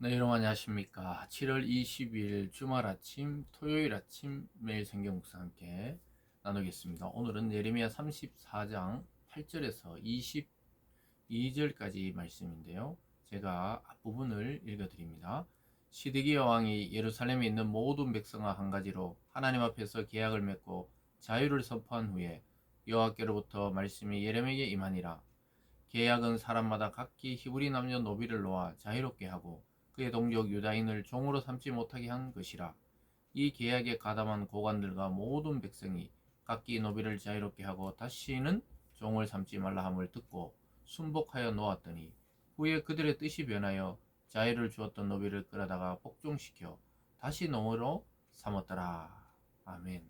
네, 여러분 안녕하십니까. 7월 20일 주말 아침, 토요일 아침 매일 성경 묵상 함께 나누겠습니다. 오늘은 예레미야 34장 8절에서 22절까지 말씀인데요. 제가 앞부분을 읽어드립니다. 시드기야 왕이 예루살렘에 있는 모든 백성과 한 가지로 하나님 앞에서 계약을 맺고 자유를 선포한 후에 여호와께로부터 말씀이 예레미야에게 임하니라. 계약은 사람마다 각기 히브리 남녀 노비를 놓아 자유롭게 하고 그의 동족 유다인을 종으로 삼지 못하게 한 것이라. 이 계약에 가담한 고관들과 모든 백성이 각기 노비를 자유롭게 하고 다시는 종을 삼지 말라 함을 듣고 순복하여 놓았더니 후에 그들의 뜻이 변하여 자유를 주었던 노비를 끌어다가 복종시켜 다시 노으로 삼았더라. 아멘.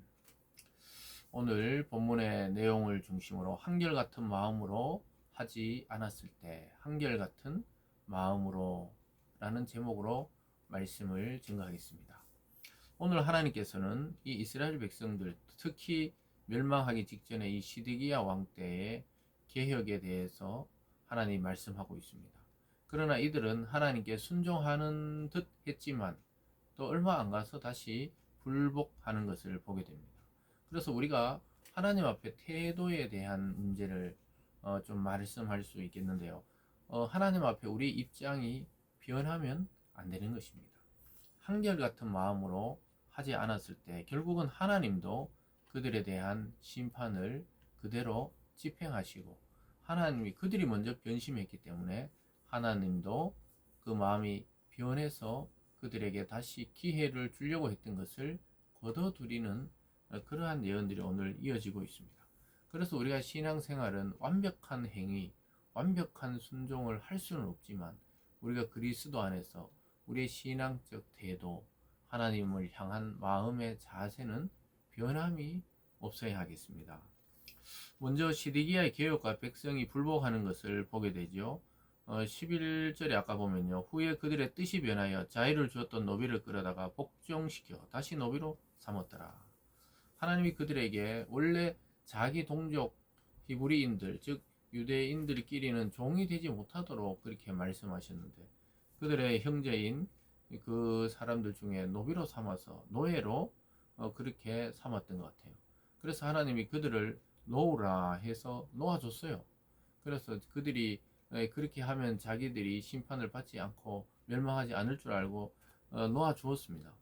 오늘 본문의 내용을 중심으로 한결같은 마음으로 하지 않았을 때, 한결같은 마음으로 라는 제목으로 말씀을 증거하겠습니다. 오늘 하나님께서는 이 이스라엘 백성들, 특히 멸망하기 직전에 이 시드기야 왕 때의 개혁에 대해서 하나님이 말씀하고 있습니다. 그러나 이들은 하나님께 순종하는 듯 했지만 또 얼마 안 가서 다시 불복하는 것을 보게 됩니다. 그래서 우리가 하나님 앞에 태도에 대한 문제를 좀 말씀할 수 있겠는데요. 하나님 앞에 우리 입장이 변하면 안 되는 것입니다. 한결같은 마음으로 하지 않았을 때 결국은 하나님도 그들에 대한 심판을 그대로 집행하시고, 하나님이 그들이 먼저 변심했기 때문에 하나님도 그 마음이 변해서 그들에게 다시 기회를 주려고 했던 것을 거둬들이는 그러한 예언들이 오늘 이어지고 있습니다. 그래서 우리가 신앙생활은 완벽한 행위, 완벽한 순종을 할 수는 없지만 우리가 그리스도 안에서 우리의 신앙적 태도, 하나님을 향한 마음의 자세는 변함이 없어야 하겠습니다. 먼저 시드기야의 개혁과 백성이 불복하는 것을 보게 되죠. 11절에 아까 보면요. 후에 그들의 뜻이 변하여 자유를 주었던 노비를 끌어다가 복종시켜 다시 노비로 삼았더라. 하나님이 그들에게 원래 자기 동족 히브리인들, 즉 유대인들끼리는 종이 되지 못하도록 그렇게 말씀하셨는데 그들의 형제인 그 사람들 중에 노비로 삼아서 노예로 그렇게 삼았던 것 같아요. 그래서 하나님이 그들을 놓으라 해서 놓아줬어요. 그래서 그들이 그렇게 하면 자기들이 심판을 받지 않고 멸망하지 않을 줄 알고 놓아주었습니다.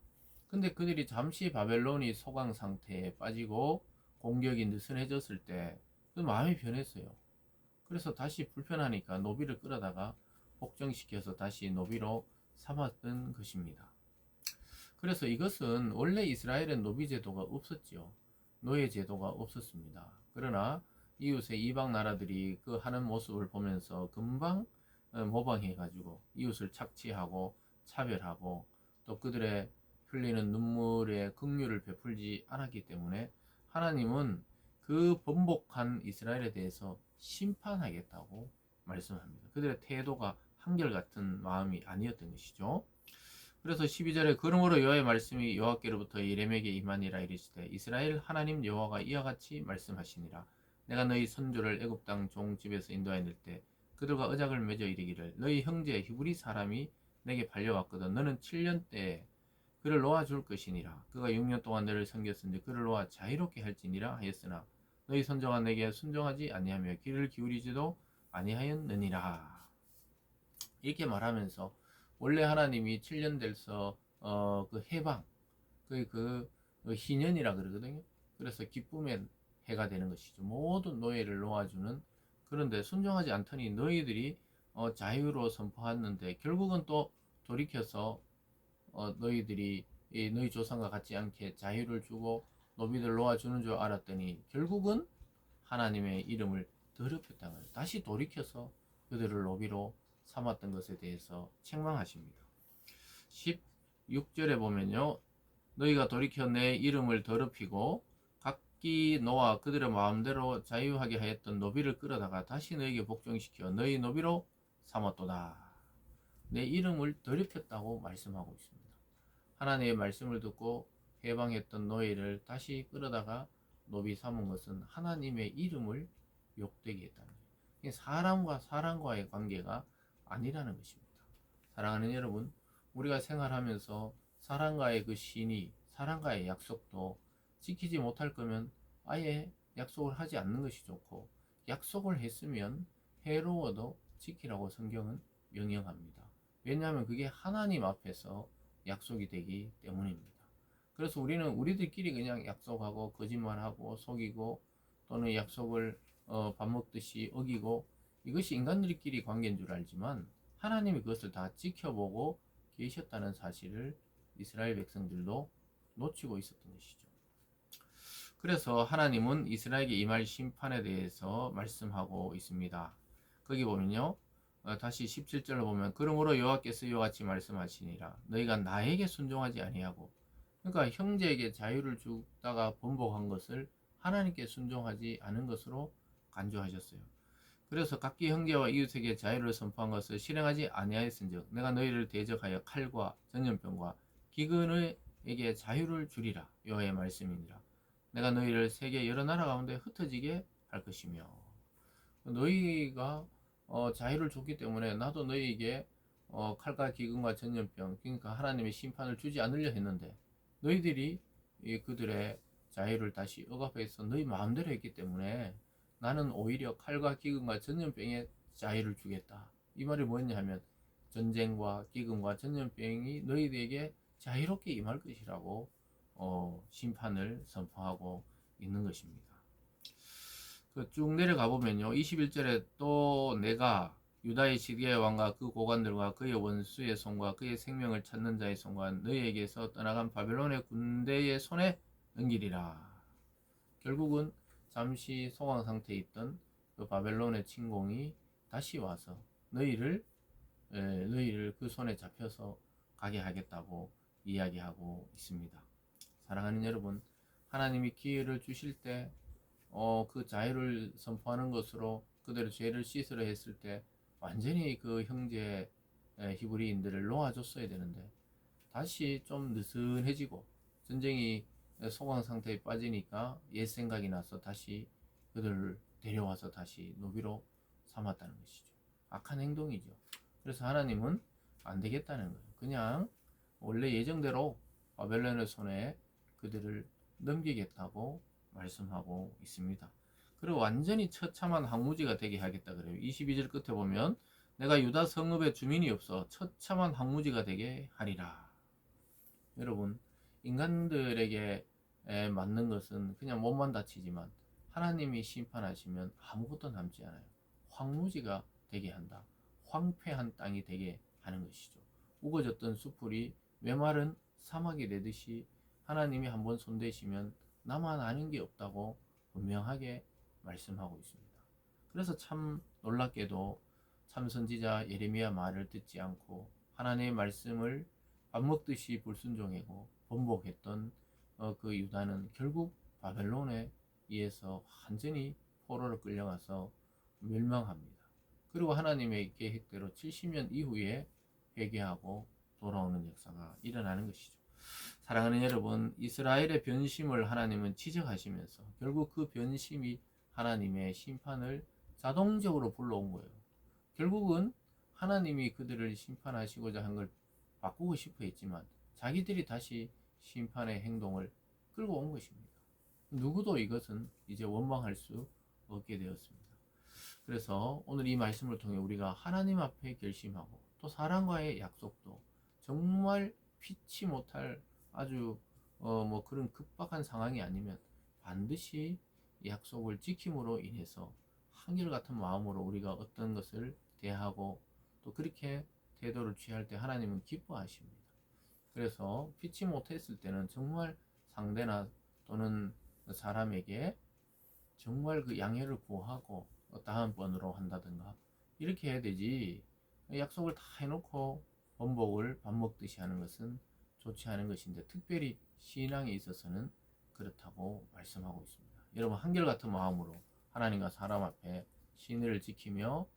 근데 그들이 잠시 바벨론이 소강 상태에 빠지고 공격이 느슨해졌을 때 그 마음이 변했어요. 그래서 다시 불편하니까 노비를 끌어다가 복종시켜서 다시 노비로 삼았던 것입니다. 그래서 이것은 원래 이스라엘엔 노비 제도가 없었죠. 노예 제도가 없었습니다. 그러나 이웃의 이방 나라들이 그 하는 모습을 보면서 금방 모방해 가지고 이웃을 착취하고 차별하고 또 그들의 흘리는 눈물에 긍휼을 베풀지 않았기 때문에 하나님은 그 번복한 이스라엘에 대해서 심판하겠다고 말씀합니다. 그들의 태도가 한결같은 마음이 아니었던 것이죠. 그래서 12절에 그러므로 여호와의 말씀이 여호와께로부터 예레미야에게 임하니라 이르시되 이스라엘 하나님 여호와가 이와 같이 말씀하시니라. 내가 너희 선조를 애굽 땅 종 집에서 인도하여 때 그들과 언약을 맺어 이르기를 너희 형제 히브리 사람이 내게 팔려왔거든 너는 7년 때에 그를 놓아줄 것이니라. 그가 6년 동안 너를 섬겼은데 그를 놓아 자유롭게 할지니라 하였으나 너희 선조가 내게 순종하지 아니하며 귀를 기울이지도 아니하였느니라. 이렇게 말하면서 원래 하나님이 7년 돼서 그 해방, 그 희년이라 그러거든요. 그래서 기쁨의 해가 되는 것이죠. 모든 노예를 놓아주는. 그런데 순종하지 않더니 너희들이 자유로 선포했는데 결국은 또 돌이켜서 너희들이 너희 조상과 같지 않게 자유를 주고 노비들 놓아주는 줄 알았더니 결국은 하나님의 이름을 더럽혔다는 거예요. 다시 돌이켜서 그들을 노비로 삼았던 것에 대해서 책망하십니다. 16절에 보면요. 너희가 돌이켜 내 이름을 더럽히고 각기 너와 그들의 마음대로 자유하게 하였던 노비를 끌어다가 다시 너에게 복종시켜 너희 노비로 삼았도다. 내 이름을 더럽혔다고 말씀하고 있습니다. 하나님의 말씀을 듣고 해방했던 노예를 다시 끌어다가 노비 삼은 것은 하나님의 이름을 욕되게 했다는 거예요. 사람과 사람과의 관계가 아니라는 것입니다. 사랑하는 여러분, 우리가 생활하면서 사람과의 그 신의, 사람과의 약속도 지키지 못할 거면 아예 약속을 하지 않는 것이 좋고, 약속을 했으면 해로워도 지키라고 성경은 명령합니다. 왜냐하면 그게 하나님 앞에서 약속이 되기 때문입니다. 그래서 우리는 우리들끼리 그냥 약속하고 거짓말하고 속이고 또는 약속을 밥 먹듯이 어기고, 이것이 인간들끼리 관계인 줄 알지만 하나님이 그것을 다 지켜보고 계셨다는 사실을 이스라엘 백성들도 놓치고 있었던 것이죠. 그래서 하나님은 이스라엘에게 임할 심판에 대해서 말씀하고 있습니다. 거기 보면요, 다시 17절로 보면, 그러므로 여호와께서 이와 같이 말씀하시니라, 너희가 나에게 순종하지 아니하고, 그러니까 형제에게 자유를 주다가 번복한 것을 하나님께 순종하지 않은 것으로 간주하셨어요. 그래서 각기 형제와 이웃에게 자유를 선포한 것을 실행하지 아니하였은즉 내가 너희를 대적하여 칼과 전염병과 기근에게 자유를 주리라, 여호와의 말씀이니라. 내가 너희를 세계 여러 나라 가운데 흩어지게 할 것이며, 너희가 자유를 줬기 때문에 나도 너희에게 칼과 기근과 전염병, 그러니까 하나님의 심판을 주지 않으려 했는데, 너희들이 그들의 자유를 다시 억압해서 너희 마음대로 했기 때문에 나는 오히려 칼과 기근과 전염병에 자유를 주겠다. 이 말이 뭐냐 하면, 전쟁과 기근과 전염병이 너희들에게 자유롭게 임할 것이라고 심판을 선포하고 있는 것입니다. 쭉 내려가 보면요, 21절에 또 내가 유다의 시드기야 왕과 그 고관들과 그의 원수의 손과 그의 생명을 찾는 자의 손과 너희에게서 떠나간 바벨론의 군대의 손에 넘기리라. 결국은 잠시 소강 상태에 있던 그 바벨론의 침공이 다시 와서 너희를 그 손에 잡혀서 가게 하겠다고 이야기하고 있습니다. 사랑하는 여러분, 하나님이 기회를 주실 때 그 자유를 선포하는 것으로 그들의 죄를 씻으려 했을 때 완전히 그 형제 히브리인들을 놓아줬어야 되는데, 다시 좀 느슨해지고 전쟁이 소강 상태에 빠지니까 옛 생각이 나서 다시 그들을 데려와서 다시 노비로 삼았다는 것이죠. 악한 행동이죠. 그래서 하나님은 안 되겠다는 거예요. 그냥 원래 예정대로 바벨론의 손에 그들을 넘기겠다고 말씀하고 있습니다. 그리고 완전히 처참한 황무지가 되게 하겠다 그래요. 22절 끝에 보면, 내가 유다 성읍에 주민이 없어 처참한 황무지가 되게 하리라. 여러분, 인간들에게 맞는 것은 그냥 몸만 다치지만 하나님이 심판하시면 아무것도 남지 않아요. 황무지가 되게 한다. 황폐한 땅이 되게 하는 것이죠. 우거졌던 숲풀이 메마른 사막이 되듯이 하나님이 한번 손대시면 나만 아는 게 없다고 분명하게 말씀하고 있습니다. 그래서 참 놀랍게도 참 선지자 예레미야 말을 듣지 않고 하나님의 말씀을 밥 먹듯이 불순종하고 번복했던 그 유다는 결국 바벨론에 의해서 완전히 포로로 끌려가서 멸망합니다. 그리고 하나님의 계획대로 70년 이후에 회개하고 돌아오는 역사가 일어나는 것이죠. 사랑하는 여러분, 이스라엘의 변심을 하나님은 지적하시면서 결국 그 변심이 하나님의 심판을 자동적으로 불러온 거예요. 결국은 하나님이 그들을 심판하시고자 한 걸 바꾸고 싶어 했지만 자기들이 다시 심판의 행동을 끌고 온 것입니다. 누구도 이것은 이제 원망할 수 없게 되었습니다. 그래서 오늘 이 말씀을 통해 우리가 하나님 앞에 결심하고 또 사람과의 약속도 정말 피치 못할 아주 뭐 그런 급박한 상황이 아니면 반드시 약속을 지킴으로 인해서 한결같은 마음으로 우리가 어떤 것을 대하고 또 그렇게 태도를 취할 때 하나님은 기뻐하십니다. 그래서 피치 못했을 때는 정말 상대나 또는 사람에게 정말 그 양해를 구하고 다음번으로 한다든가 이렇게 해야 되지, 약속을 다 해놓고 번복을 밥 먹듯이 하는 것은 좋지 않은 것인데, 특별히 신앙에 있어서는 그렇다고 말씀하고 있습니다. 여러분, 한결같은 마음으로 하나님과 사람 앞에 신의를 지키며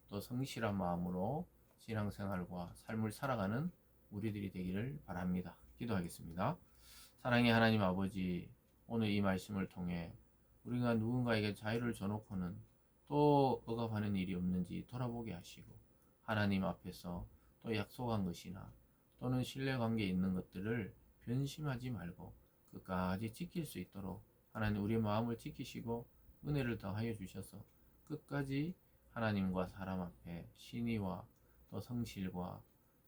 또 성실한 마음으로 신앙생활과 삶을 살아가는 우리들이 되기를 바랍니다. 기도하겠습니다. 사랑의 하나님 아버지, 오늘 이 말씀을 통해 우리가 누군가에게 자유를 줘놓고는 또 억압하는 일이 없는지 돌아보게 하시고, 하나님 앞에서 또 약속한 것이나 또는 신뢰관계에 있는 것들을 변심하지 말고 끝까지 지킬 수 있도록 하나님 우리의 마음을 지키시고 은혜를 더하여 주셔서 끝까지 하나님과 사람 앞에 신의와 또 성실과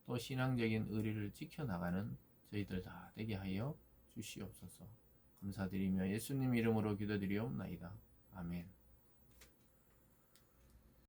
또 신앙적인 의리를 지켜나가는 저희들 다 되게 하여 주시옵소서. 감사드리며 예수님 이름으로 기도드리옵나이다. 아멘.